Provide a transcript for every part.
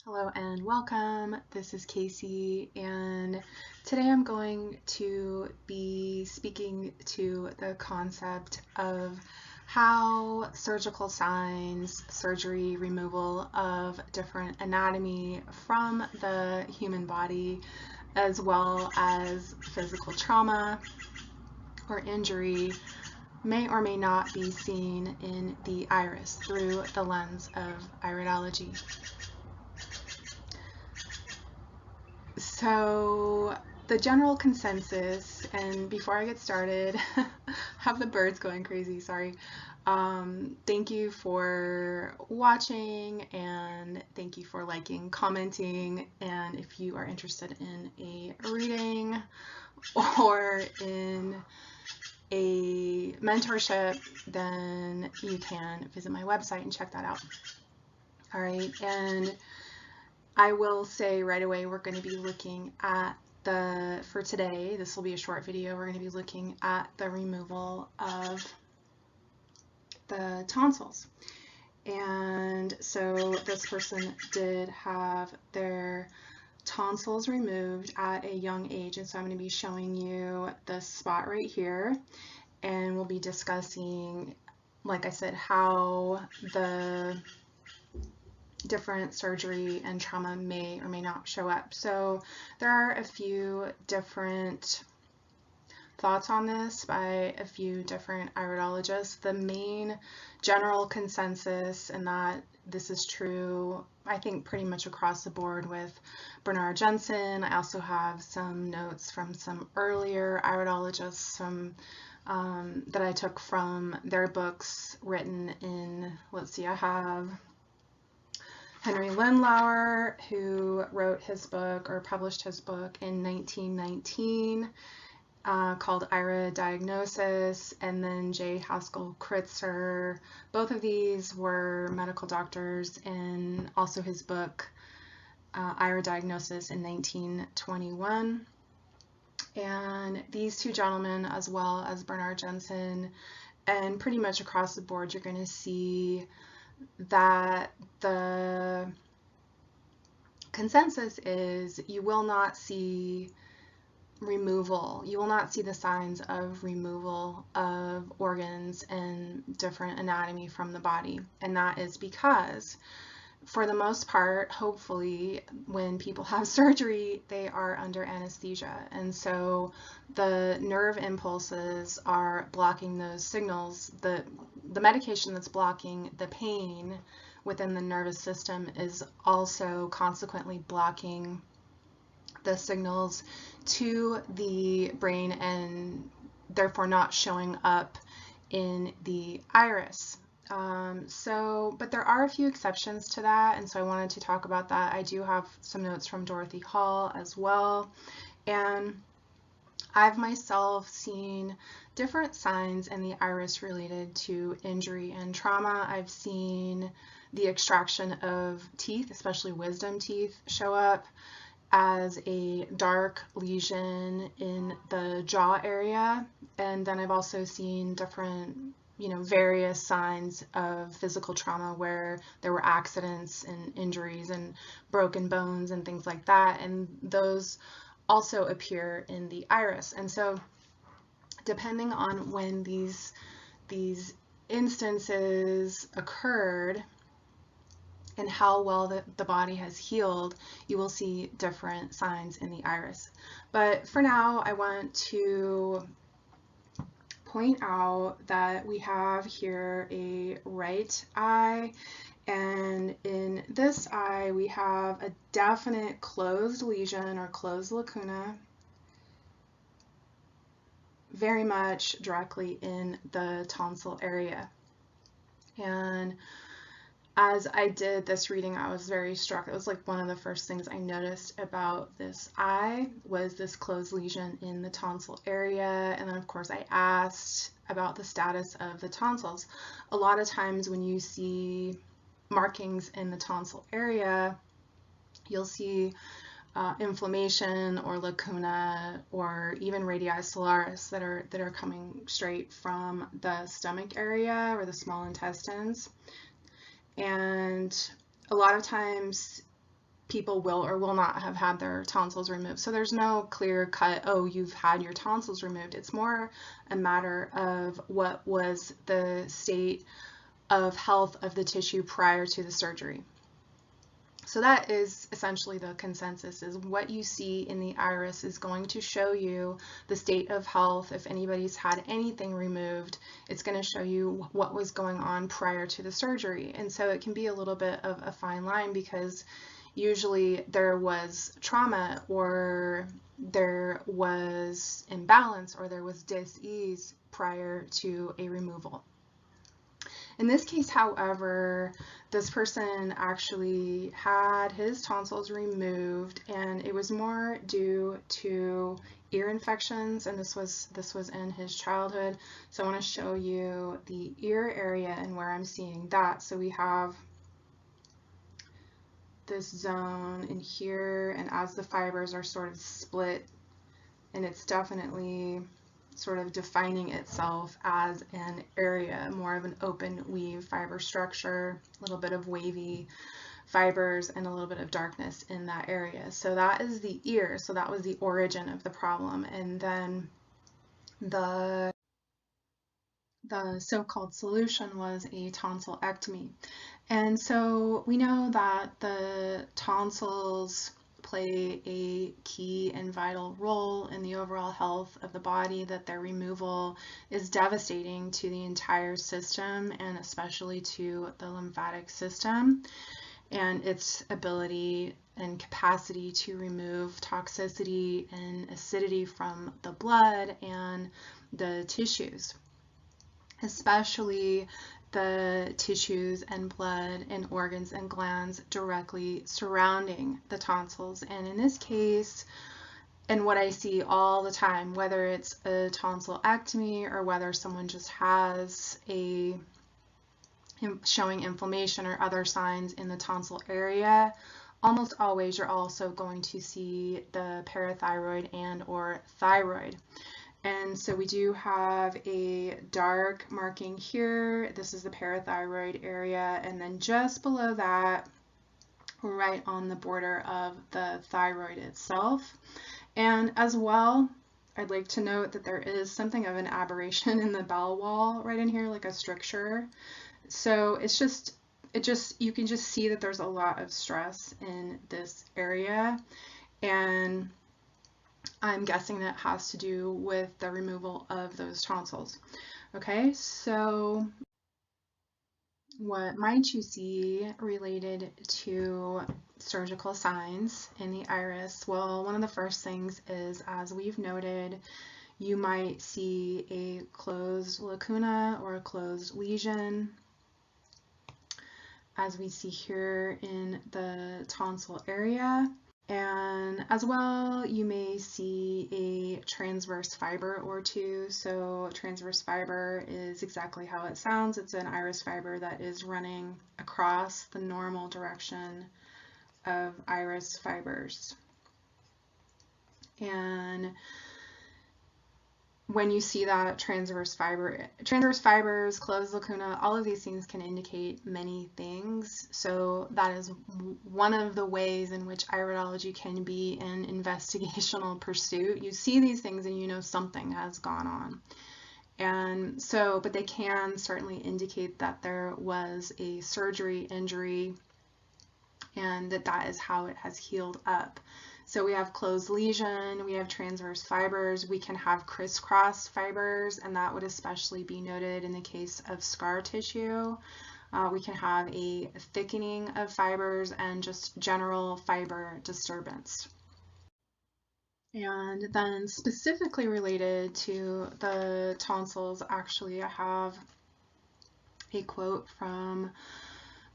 Hello and welcome. This is Casey, and today I'm going to be speaking to the concept of how surgical signs, surgery, removal of different anatomy from the human body, as well as physical trauma or injury, may or may not be seen in the iris through the lens of iridology. So the general consensus, and before I get started, have the birds going crazy, sorry. Thank you for watching, and thank you for liking, commenting, and if you are interested in a reading or in a mentorship, then you can visit my website and check that out. All right, and I will say right away, we're going to be looking at for today, this will be a short video, we're going to be looking at the removal of the tonsils. And so this person did have their tonsils removed at a young age, and so I'm going to be showing you this spot right here, and we'll be discussing, like I said, how the different surgery and trauma may or may not show up. So there are a few different thoughts on this by a few different iridologists. The main general consensus, and that this is true, I think, pretty much across the board with Bernard Jensen. I also have some notes from some earlier iridologists that I took from their books written in, let's see, I have Henry Lindlauer, who wrote his book or published his book in 1919 called Iridology, and then J. Haskell Kritzer. Both of these were medical doctors, and also his book Iridology in 1921. And these two gentlemen, as well as Bernard Jensen, and pretty much across the board, you're going to see that the consensus is you will not see removal, you will not see the signs of removal of organs and different anatomy from the body. And that is because, for the most part, hopefully, when people have surgery, they are under anesthesia. And so the nerve impulses are blocking those signals. The medication that's blocking the pain within the nervous system is also consequently blocking the signals to the brain, and therefore not showing up in the iris. But there are a few exceptions to that, and so I wanted to talk about that. I do have some notes from Dorothy Hall as well, and I've myself seen different signs in the iris related to injury and trauma. I've seen the extraction of teeth, especially wisdom teeth, show up as a dark lesion in the jaw area, and then I've also seen different, various signs of physical trauma where there were accidents and injuries and broken bones and things like that, and those also appear in the iris. And so depending on when these instances occurred and how well the body has healed, you will see different signs in the iris. But for now, I want to point out that we have here a right eye, and in this eye we have a definite closed lesion or closed lacuna, very much directly in the tonsil area. And as I did this reading, I was very struck. It was like one of the first things I noticed about this eye was this closed lesion in the tonsil area. And then of course I asked about the status of the tonsils. A lot of times when you see markings in the tonsil area, you'll see inflammation or lacuna or even radii solaris that are coming straight from the stomach area or the small intestines. And a lot of times people will or will not have had their tonsils removed. So there's no clear cut, oh, you've had your tonsils removed. It's more a matter of what was the state of health of the tissue prior to the surgery. So that is essentially the consensus, is what you see in the iris is going to show you the state of health. If anybody's had anything removed, it's going to show you what was going on prior to the surgery. And so it can be a little bit of a fine line, because usually there was trauma, or there was imbalance, or there was dis-ease prior to a removal. In this case, however, this person actually had his tonsils removed, and it was more due to ear infections, and this was in his childhood. So I want to show you the ear area and where I'm seeing that. So we have this zone in here, and as the fibers are sort of split, and it's definitely sort of defining itself as an area, more of an open weave fiber structure, a little bit of wavy fibers, and a little bit of darkness in that area. So that is the ear. So that was the origin of the problem. And then the so-called solution was a tonsillectomy. And so we know that the tonsils play a key and vital role in the overall health of the body, that their removal is devastating to the entire system, and especially to the lymphatic system and its ability and capacity to remove toxicity and acidity from the blood and the tissues, especially the tissues and blood and organs and glands directly surrounding the tonsils. And in this case, and what I see all the time, whether it's a tonsillectomy or whether someone just has showing inflammation or other signs in the tonsil area, almost always you're also going to see the parathyroid and or thyroid. And so we do have a dark marking here. This is the parathyroid area, and then just below that, right on the border of the thyroid itself. And as well, I'd like to note that there is something of an aberration in the bell wall right in here, like a stricture. So it's just, you can just see that there's a lot of stress in this area, and I'm guessing that has to do with the removal of those tonsils. Okay, so what might you see related to surgical signs in the iris? Well, one of the first things is, as we've noted, you might see a closed lacuna or a closed lesion, as we see here in the tonsil area. And as well, you may see a transverse fiber or two. So transverse fiber is exactly how it sounds. It's an iris fiber that is running across the normal direction of iris fibers. And when you see that transverse fibers, closed lacuna, all of these things can indicate many things. So that is one of the ways in which iridology can be an investigational pursuit. You see these things and you know something has gone on. And so, but they can certainly indicate that there was a surgery injury, and that is how it has healed up. So we have closed lesion, we have transverse fibers, we can have crisscross fibers, and that would especially be noted in the case of scar tissue. We can have a thickening of fibers and just general fiber disturbance. And then specifically related to the tonsils, actually I have a quote from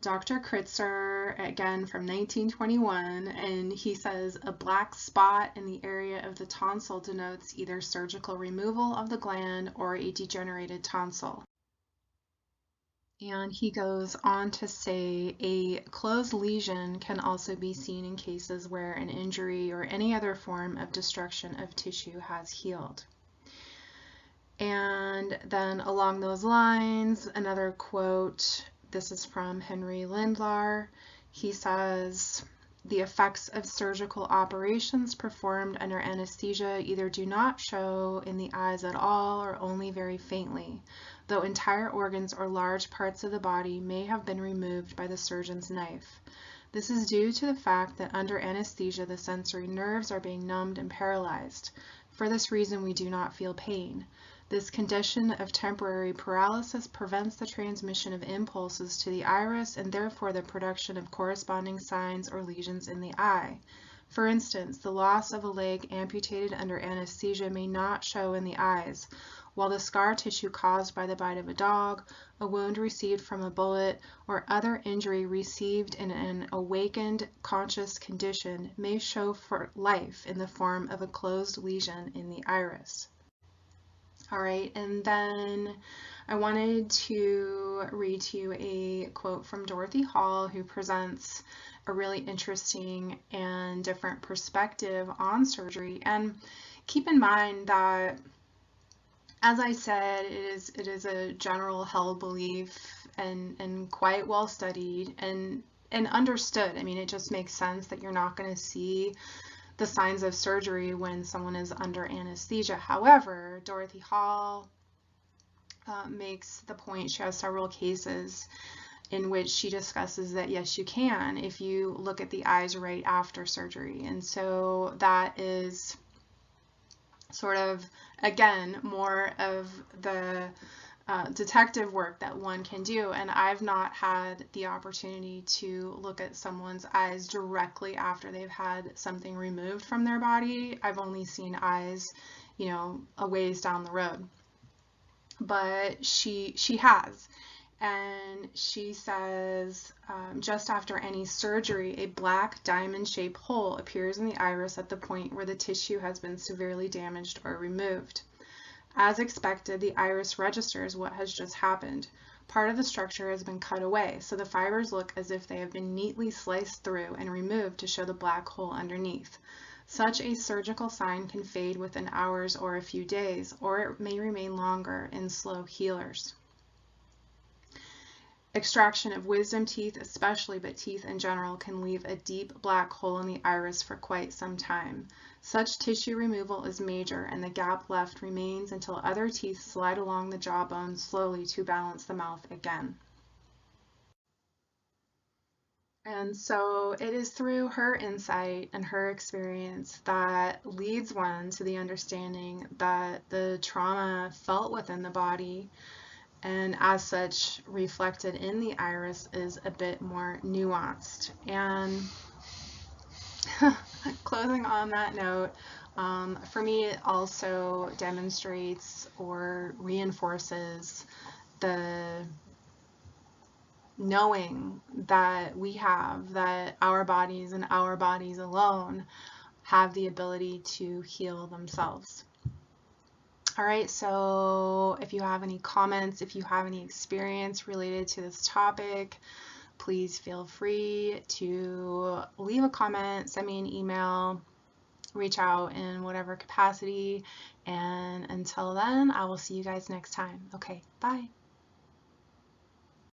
Dr. Kritzer, again from 1921, and he says, "A black spot in the area of the tonsil denotes either surgical removal of the gland or a degenerated tonsil." And he goes on to say, "A closed lesion can also be seen in cases where an injury or any other form of destruction of tissue has healed." And then along those lines, another quote, this is from Henry Lindlar. He says, The effects of surgical operations performed under anesthesia either do not show in the eyes at all or only very faintly, though entire organs or large parts of the body may have been removed by the surgeon's knife. This is due to the fact that under anesthesia the sensory nerves are being numbed and paralyzed. For this reason, we do not feel pain. This condition of temporary paralysis prevents the transmission of impulses to the iris and therefore the production of corresponding signs or lesions in the eye. For instance, the loss of a leg amputated under anesthesia may not show in the eyes, while the scar tissue caused by the bite of a dog, a wound received from a bullet, or other injury received in an awakened conscious condition may show for life in the form of a closed lesion in the iris. All right, and then I wanted to read to you a quote from Dorothy Hall, who presents a really interesting and different perspective on surgery. And keep in mind that, as I said, it is a general held belief and quite well studied and understood. I mean, it just makes sense that you're not going to see the signs of surgery when someone is under anesthesia. However, Dorothy Hall makes the point, she has several cases in which she discusses that yes, you can if you look at the eyes right after surgery. And so that is sort of, again, more of the detective work that one can do. And I've not had the opportunity to look at someone's eyes directly after they've had something removed from their body. I've only seen eyes, you know, a ways down the road. But she has. And she says, just after any surgery, a black diamond-shaped hole appears in the iris at the point where the tissue has been severely damaged or removed. As expected, the iris registers what has just happened. Part of the structure has been cut away, so the fibers look as if they have been neatly sliced through and removed to show the black hole underneath. Such a surgical sign can fade within hours or a few days, or it may remain longer in slow healers. Extraction of wisdom teeth especially, but teeth in general, can leave a deep black hole in the iris for quite some time. Such tissue removal is major, and the gap left remains until other teeth slide along the jawbone slowly to balance the mouth again. And so it is through her insight and her experience that leads one to the understanding that the trauma felt within the body, and as such reflected in the iris, is a bit more nuanced. And closing on that note, for me it also demonstrates or reinforces the knowing that we have, that our bodies and our bodies alone have the ability to heal themselves. All right, so if you have any comments, if you have any experience related to this topic, please feel free to leave a comment, send me an email, reach out in whatever capacity. And until then, I will see you guys next time. Okay, bye.